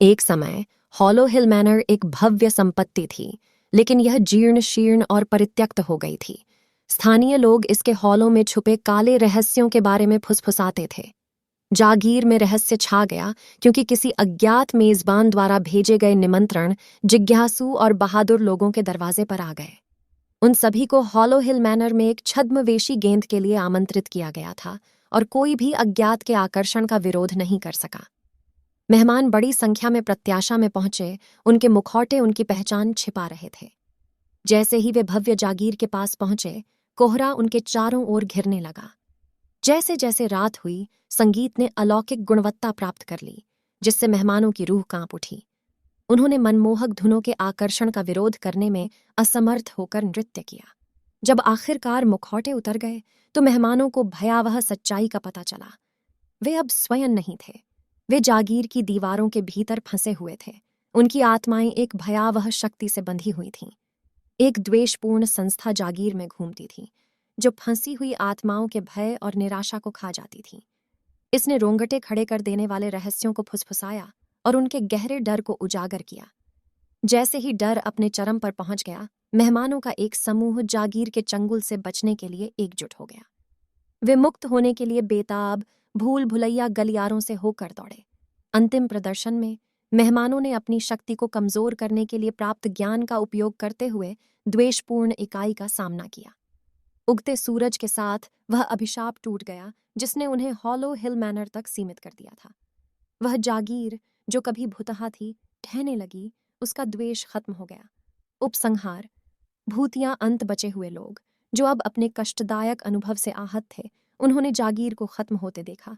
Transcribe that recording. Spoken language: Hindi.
एक समय हॉलो हिल मैनर एक भव्य संपत्ति थी, लेकिन यह जीर्ण शीर्ण और परित्यक्त हो गई थी। स्थानीय लोग इसके हॉलों में छुपे काले रहस्यों के बारे में फुसफुसाते थे। जागीर में रहस्य छा गया क्योंकि किसी अज्ञात मेजबान द्वारा भेजे गए निमंत्रण जिज्ञासु और बहादुर लोगों के दरवाजे पर आ गए। उन सभी को हॉलो हिल मैनर में एक छद्मवेशी गेंद के लिए आमंत्रित किया गया था और कोई भी अज्ञात के आकर्षण का विरोध नहीं कर सका। मेहमान बड़ी संख्या में प्रत्याशा में पहुंचे, उनके मुखौटे उनकी पहचान छिपा रहे थे। जैसे ही वे भव्य जागीर के पास पहुंचे, कोहरा उनके चारों ओर घिरने लगा। जैसे जैसे रात हुई, संगीत ने अलौकिक गुणवत्ता प्राप्त कर ली, जिससे मेहमानों की रूह कांप उठी। उन्होंने मनमोहक धुनों के आकर्षण का विरोध करने में असमर्थ होकर नृत्य किया। जब आखिरकार मुखौटे उतर गए, तो मेहमानों को भयावह सच्चाई का पता चला। वे अब स्वयं नहीं थे, वे जागीर की दीवारों के भीतर फंसे हुए थे। उनकी आत्माएं एक भयावह शक्ति से बंधी हुई थीं। एक द्वेषपूर्ण संस्था जागीर में घूमती थी, जो फंसी हुई आत्माओं के भय और निराशा को खा जाती थी। इसने रोंगटे खड़े कर देने वाले रहस्यों को फुसफुसाया और उनके गहरे डर को उजागर किया। जैसे ही डर अपने चरम पर पहुंच गया, मेहमानों का एक समूह जागीर के चंगुल से बचने के लिए एकजुट हो गया। वे मुक्त होने के लिए बेताब भूल भुलैया गलियारों से होकर दौड़े। अंतिम प्रदर्शन में मेहमानों ने अपनी शक्ति को कमजोर करने के लिए प्राप्त ज्ञान का उपयोग करते हुए द्वेषपूर्ण इकाई का सामना किया। उगते सूरज के साथ वह अभिशाप टूट गया जिसने उन्हें हॉलो हिल मैनर तक सीमित कर दिया था। वह जागीर जो कभी भुतहा थी, ढहने लगी, उसका द्वेष खत्म हो गया। उपसंहार: भूतियां अंत बचे हुए लोग, जो अब अपने कष्टदायक अनुभव से आहत थे, उन्होंने जागीर को खत्म होते देखा।